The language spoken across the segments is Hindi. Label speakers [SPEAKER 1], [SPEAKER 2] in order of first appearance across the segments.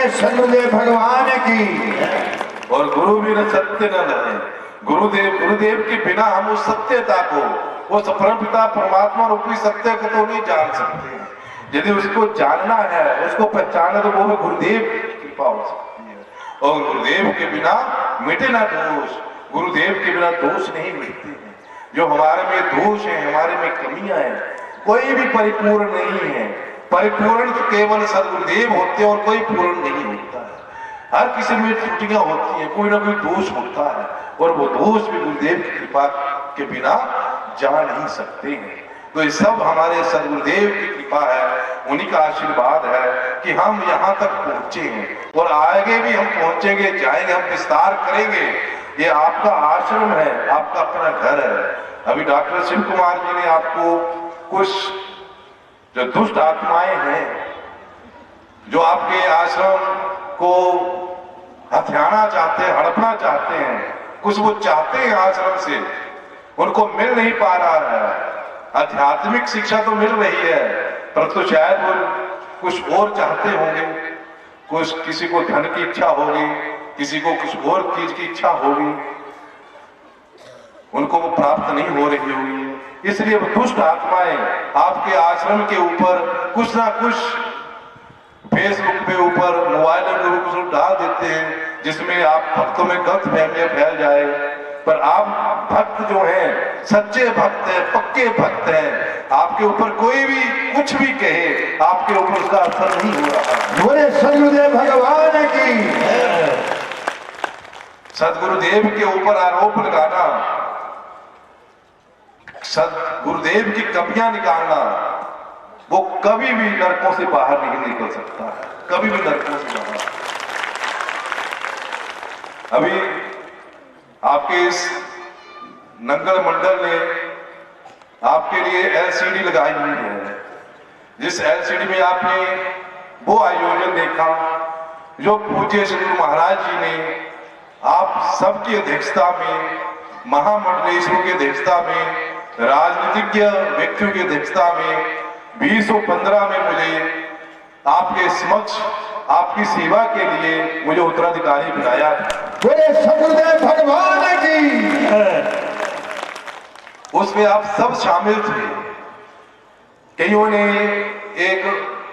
[SPEAKER 1] सदगुरुदेव भगवान की।
[SPEAKER 2] और गुरु भी न सत्य न लहे। गुरुदेव के बिना हम उस सत्यता को, वो परमपिता परमात्मा रूपी सत्य को तो नहीं जान सकते। यदि उसको जानना है, उसको पहचाना, तो वो भी गुरुदेव की कृपा हो सकती है। और गुरुदेव के बिना मिटे ना दोष। गुरुदेव के बिना दोष नहीं मिटते हैं। जो हमारे में दोष है, हमारे में कमियां हैं, कोई भी परिपूर्ण नहीं है। परिपूर्ण तो केवल सदगुरुदेव होते हैं और कोई पूर्ण नहीं होता है। हर किसी में त्रुटियां होती हैं, कोई ना कोई दोष होता है, और वो दोष भी गुरुदेव की कृपा के बिना जा नहीं सकते हैं। तो ये सब हमारे सदगुरुदेव की कृपा है, उन्हीं का आशीर्वाद है कि हम यहाँ तक पहुंचे हैं और आगे भी हम पहुंचेंगे, जाएंगे, हम विस्तार करेंगे। ये आपका आश्रम है, आपका अपना घर है। अभी डॉक्टर शिव कुमार जी ने आपको कुछ जो दुष्ट आत्माएं हैं, जो आपके आश्रम को हथियाना चाहते हैं, हड़पना चाहते हैं, कुछ वो चाहते हैं आश्रम से, उनको मिल नहीं पा रहा है। आध्यात्मिक शिक्षा तो मिल रही है, परंतु शायद वो कुछ और चाहते होंगे। कुछ किसी को धन की इच्छा होगी, किसी को कुछ और चीज की इच्छा होगी, उनको वो प्राप्त नहीं हो रही होगी। इसलिए वो दुष्ट आत्माएं आपके आश्रम के ऊपर कुछ ना कुछ फेसबुक पे ऊपर, मोबाइल में कुछ डाल देते हैं, जिसमें आप भक्तों में गलत फहमियां फैल जाए। पर आप भक्त जो हैं, सच्चे भक्त हैं, पक्के भक्त हैं, आपके ऊपर कोई भी कुछ भी कहे, आपके ऊपर उसका असर नहीं हो रहा।
[SPEAKER 1] बोले सदगुरुदेव भगवान की।
[SPEAKER 2] सदगुरुदेव के ऊपर आरोप लगाना, सदगुरुदेव की कमियां निकालना, वो कभी भी नरकों से बाहर नहीं निकल सकता है, कभी भी नरकों से बाहर। अभी आपके इस नंगल मंडल ने आपके लिए एलसीडी लगाई हुई है, जिस एलसीडी में आपने वो आयोजन देखा जो पूज्य श्री गुरु महाराज जी ने आप सबकी अध्यक्षता में, महामंडलेश्वरों की अध्यक्षता में, राजनीतिज्ञ व्यक्तियों की अध्यक्षता में 2015 में मुझे आपके समक्ष आपकी सेवा के लिए मुझे उत्तराधिकारी बनाया।
[SPEAKER 1] बोले सदगुरुदेव भगवान की।
[SPEAKER 2] उसमें आप सब शामिल थे। कईयों ने एक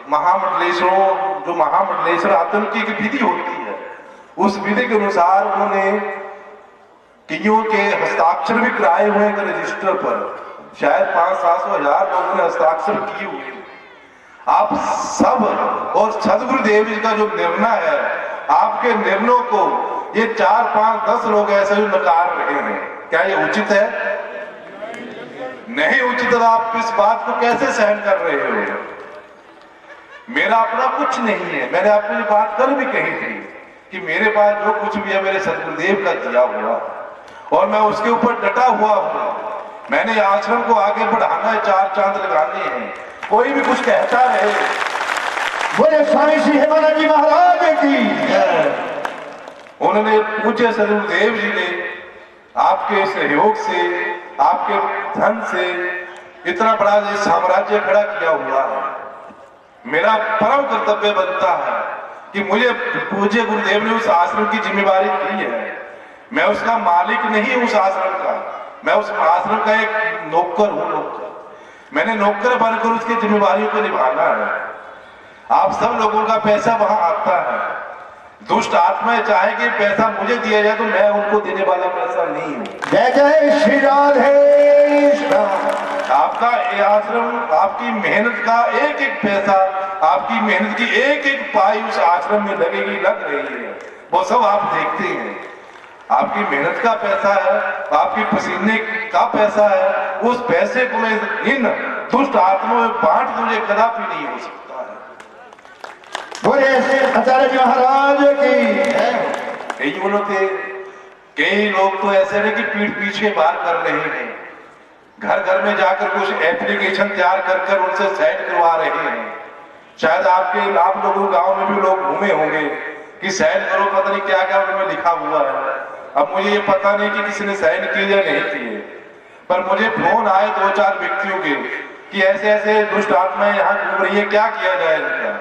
[SPEAKER 2] महामंडलेश्वरों, जो महामंडलेश्वर आतंकी की विधि होती है, उस विधि के अनुसार उन्होंने कईयों के हस्ताक्षर भी कराए हुए हैं रजिस्टर पर। शायद 500-700 लोगों ने हस्ताक्षर किए हुए। आप सब और सदगुरुदेव जी का जो निर्णय है, आपके निर्णयों को ये 4-5-10 लोग ऐसे ही नकार रहे हैं। क्या ये उचित है? नहीं उचित। तो आप इस बात को कैसे सहन कर रहे हो? मेरा अपना कुछ नहीं है। मैंने आपको ये बात कल भी कही थी कि मेरे पास जो कुछ भी है मेरे सदगुरुदेव का दिया हुआ, और मैं उसके ऊपर डटा हुआ हूं। मैंने आश्रम को आगे बढ़ाना है, 4 चांद लगाने हैं। कोई भी कुछ कहता रहे।
[SPEAKER 1] बोले स्वामी श्री हेमानंद जी महाराज की।
[SPEAKER 2] उन्होंने पूज्य सदगुरुदेव जी ने आपके सहयोग से, आपके धन से इतना बड़ा ये साम्राज्य खड़ा किया हुआ है। मेरा परम कर्तव्य बनता है कि मुझे पूज्य गुरुदेव ने उस आश्रम की जिम्मेवारी दी है। मैं उसका मालिक नहीं, उस आश्रम का मैं उस आश्रम का एक नौकर हूं। नौकर मैंने नौकर बनकर उसकी जिम्मेवारियों को निभाना है। आप सब लोगों का पैसा वहां आता है। दुष्ट आत्माएं चाहेगी पैसा मुझे दिया जाए, तो मैं उनको देने वाला पैसा नहीं हूं।
[SPEAKER 1] जय जय श्री राधे।
[SPEAKER 2] आपका ये आश्रम, आपकी मेहनत का एक एक पैसा, आपकी मेहनत की एक एक पाई उस आश्रम में लगेगी, लग रही है। वो सब आप देखते हैं। आपकी मेहनत का पैसा है, आपकी पसीने का पैसा है। उस पैसे को मैं इन दुष्ट आत्माओं में बांट मुझे कदापि नहीं हो सकता है।
[SPEAKER 1] बोले आचार्य जी महाराज की।
[SPEAKER 2] कई लोग तो ऐसे नहीं कि पीठ पीछे बात कर रहे हैं, घर घर में जाकर कुछ एप्लीकेशन तैयार कर उनसे साइन करवा रहे हैं। शायद आप लोगों गांव में भी लोग घूमे होंगे कि साइन करो, पता नहीं क्या क्या उनमें लिखा हुआ है। अब मुझे ये पता नहीं कि किसी ने साइन किए या नहीं किए, पर मुझे फोन आए 2-4 व्यक्तियों के कि ऐसे ऐसे दुष्ट आत्माएं यहाँ घूम रही है, क्या किया जाए इनका।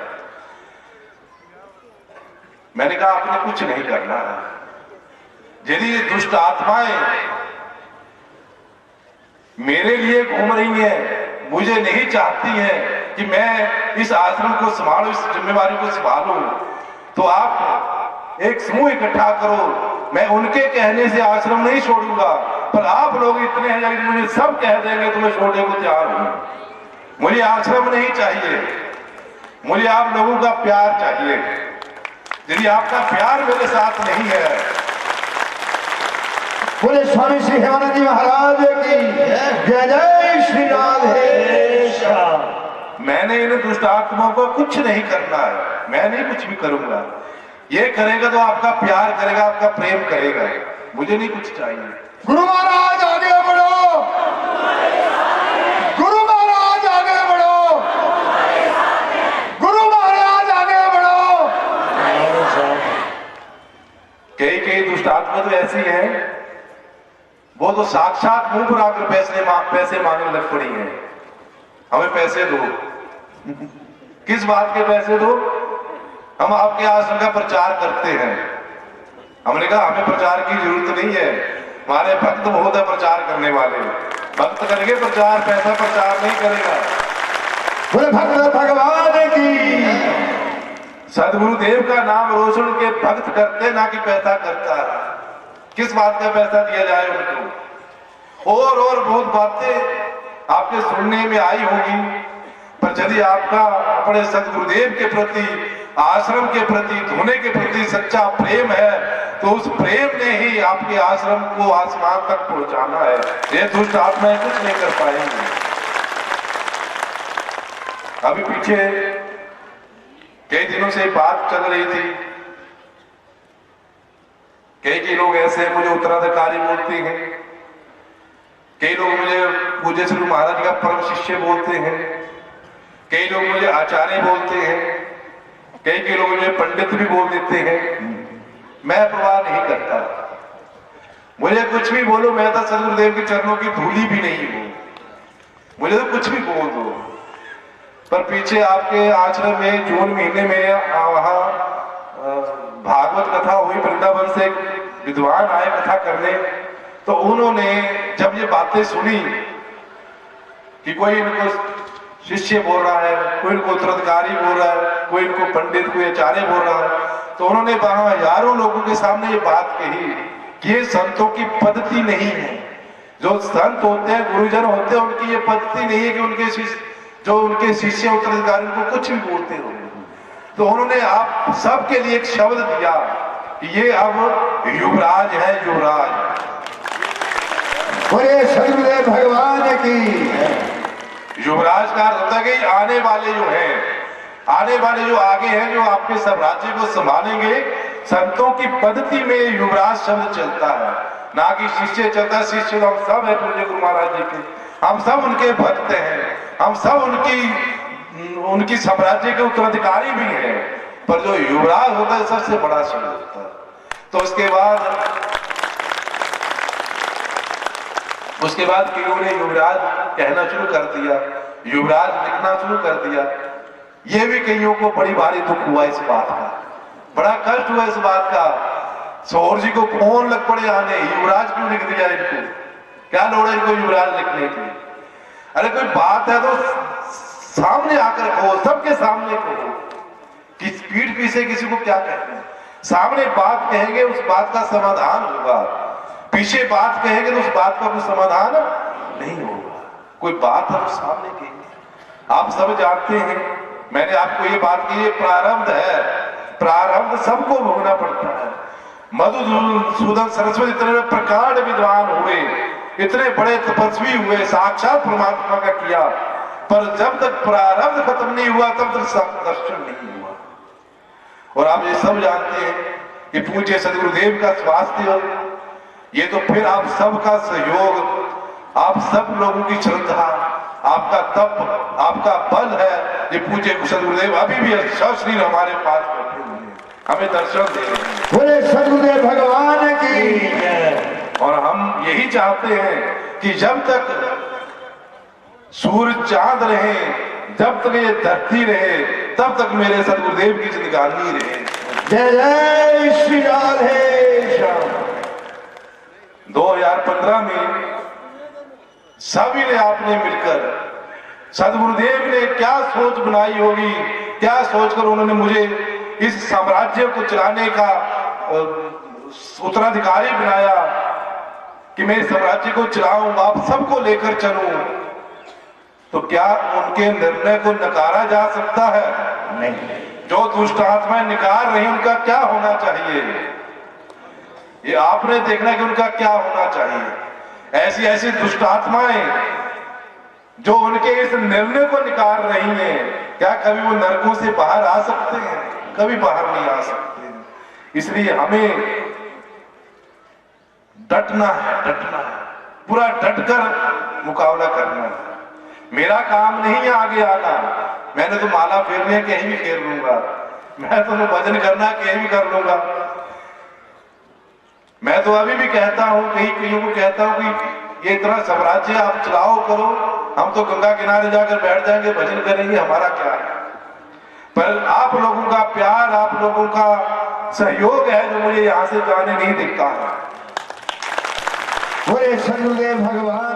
[SPEAKER 2] मैंने कहा आपने कुछ नहीं करना है। यदि ये दुष्ट आत्माएं मेरे लिए घूम रही हैं, मुझे नहीं चाहती हैं कि मैं इस आश्रम को संभालूं, इस जिम्मेवारी को संभालूं, तो आप एक समूह इकट्ठा करो। मैं उनके कहने से आश्रम नहीं छोड़ूंगा, पर आप लोग इतने हैं कि मुझे सब कह देंगे तो मैं छोड़ने को तैयार हूं। मुझे आश्रम नहीं चाहिए, मुझे आप लोगों का प्यार चाहिए। यदि आपका प्यार मेरे साथ नहीं है,
[SPEAKER 1] बोले स्वामी श्री हेमानंद जी महाराज की जय जय श्री राधेश्याम।
[SPEAKER 2] मैंने इन दुष्ट आत्माओं को कुछ नहीं करना है, मैं नहीं कुछ भी करूंगा। ये करेगा तो आपका प्यार करेगा, आपका प्रेम करेगा, मुझे नहीं कुछ चाहिए।
[SPEAKER 1] गुरु महाराज आगे बढ़ो, गुरु महाराज आगे बढ़ो, गुरु महाराज आगे बढ़ो।
[SPEAKER 2] कई दुष्ट आत्मा तो ऐसी है, वो तो साक्षात मुंह पर आकर पैसे मांगने लग पड़ी है। हमें पैसे दो। किस बात के पैसे दो? हम आपके आश्रम का प्रचार करते हैं। हमने कहा हमें प्रचार की जरूरत नहीं है, हमारे भक्त बहुत है प्रचार करने वाले। भक्त करेंगे प्रचार, पैसा प्रचार नहीं करेगा।
[SPEAKER 1] बोले भक्त भगवान की।
[SPEAKER 2] सदगुरुदेव का नाम रोशन के भक्त करते, ना कि पैसा करता है। किस बात का पैसा दिया जाए उनको? और बहुत बातें आपके सुनने में आई होगी, पर यदि आपका अपने सदगुरुदेव के प्रति, आश्रम के प्रति, धोने के प्रति सच्चा प्रेम है, तो उस प्रेम ने ही आपके आश्रम को आसमान तक पहुंचाना है। ये दुष्ट आत्माएं कुछ नहीं कर पाएंगे। अभी पीछे कई दिनों से बात चल रही थी, कई लोग ऐसे मुझे उत्तराधिकारी बोलते हैं, कई लोग मुझे पूज्य श्री महाराज का परम शिष्य बोलते हैं, कई लोग मुझे आचार्य बोलते हैं, कई लोग मुझे पंडित भी बोल देते हैं। मैं परवाह नहीं करता, मुझे कुछ भी बोलो, मैं तो सदगुरुदेव के चरणों की धूली भी नहीं हूं, मुझे तो कुछ भी बोल दो। पर पीछे आपके आश्रम में जून महीने में वहां भागवत कथा हुई, वृंदावन से विद्वान आए कथा करने, तो उन्होंने जब ये बातें सुनी कि कोई इनको शिष्य बोल रहा है, कोई इनको उत्तराधिकारी बोल रहा है, कोई इनको पंडित, कोई आचार्य बोल रहा है, तो उन्होंने वहां हजारों लोगों के सामने ये बात कही कि ये संतों की पद्धति नहीं है। जो संत होते हैं, गुरुजन होते हैं, उनकी ये पद्धति नहीं है कि उनके शिष्य उत्तराधिकारी उनको कुछ भी बोलते हो। तो उन्होंने आप सबके लिए एक शब्द दिया कि ये अब युवराज है, युवराज।
[SPEAKER 1] बोले सदगुरुदेव भगवान की।
[SPEAKER 2] युवराज का अर्थ होता है कि आने वाले जो हैं, आने वाले जो आगे हैं, जो आपके साम्राज्य को संभालेंगे, संतों की पद्धति में युवराज शब्द चलता है, ना कि शिष्य चलता है। शिष्य तो हम सब है पूज्य गुरु महाराज जी के, हम सब उनके भक्त हैं, हम सब उनकी साम्राज्य के उत्तराधिकारी भी हैं, पर जो युवराज होता है सबसे बड़ा शब्द होता है। तो उसके बाद कईयों ने युवराज कहना शुरू कर दिया, युवराज लिखना शुरू कर दिया। ये भी कईयों को बड़ी भारी दुख हुआ इस बात का, बड़ा कष्ट हुआ इस बात का। सौर जी को फोन लग पड़े आने, युवराज क्यों लिख दिया इनको, क्या लोड़ है इनको युवराज लिखने की? अरे कोई बात है तो सामने आकर कहो, सबके सामने कहो। किस पीठ पीछे किसी को क्या कहते हैं? सामने बात कहेंगे, उस बात का समाधान होगा। पीछे बात कहेंगे तो उस बात का कोई समाधान नहीं होगा। कोई बात हम सामने कहेंगे। आप सब जानते हैं, मैंने आपको ये बात की, ये प्रारब्ध है, प्रारब्ध सबको भोगना पड़ता है। मधुसूदन सरस्वती इतने प्रकांड विद्वान हुए, इतने बड़े तपस्वी हुए, साक्षात परमात्मा का किया, पर जब तक प्रारब्ध खत्म नहीं हुआ तब तक दर्शन नहीं हुआ। और आप ये सब जानते हैं कि पूज्य सदगुरुदेव का स्वास्थ्य, ये तो फिर आप सबका सहयोग, आप सब लोगों की श्रद्धा, आपका तप, आपका बल है। ये पूज्य सदगुरुदेव अभी भी सशरीर हमारे पास बैठे हुए हैं, हमें दर्शन दे रहे हैं।
[SPEAKER 1] बोले सदगुरुदेव भगवान की।
[SPEAKER 2] और हम यही चाहते हैं कि जब तक सूरज चांद रहे, जब तक ये धरती रहे, तब तक मेरे सदगुरुदेव की जिंदगानी रहे।
[SPEAKER 1] जय जय श्री राधे श्याम।
[SPEAKER 2] 2015 में सभी ने आपने मिलकर सदगुरुदेव ने क्या सोच बनाई होगी, क्या सोचकर उन्होंने मुझे इस साम्राज्य को चलाने का उत्तराधिकारी बनाया कि मैं इस साम्राज्य को चलाऊं, आप सबको लेकर चलूं। तो क्या उनके निर्णय को नकारा जा सकता है?
[SPEAKER 1] नहीं।
[SPEAKER 2] जो दुष्ट आत्माएं निकाल रही उनका क्या होना चाहिए, ये आपने देखना कि उनका क्या होना चाहिए। ऐसी ऐसी दुष्ट आत्माएं जो उनके इस निर्णय को निकाल रही हैं, क्या कभी वो नरकों से बाहर आ सकते हैं? कभी बाहर नहीं आ सकते। इसलिए हमें डटना है, पूरा डटकर मुकाबला करना है। मेरा काम नहीं है आगे आना, मैंने तो माला फेरनी है कहीं भी फेर लूंगा, मैं तो भजन करना कहीं भी कर लूंगा। मैं तो अभी भी कहता हूं, कईयों को कहता हूं कि ये इतना साम्राज्य आप चलाओ करो, हम तो गंगा किनारे जाकर बैठ जाएंगे, भजन करेंगे, हमारा क्या है। पर आप लोगों का प्यार, आप लोगों का सहयोग है जो मुझे यहां से जाने नहीं दिखता है।
[SPEAKER 1] बोले सदगुरुदेव भगवान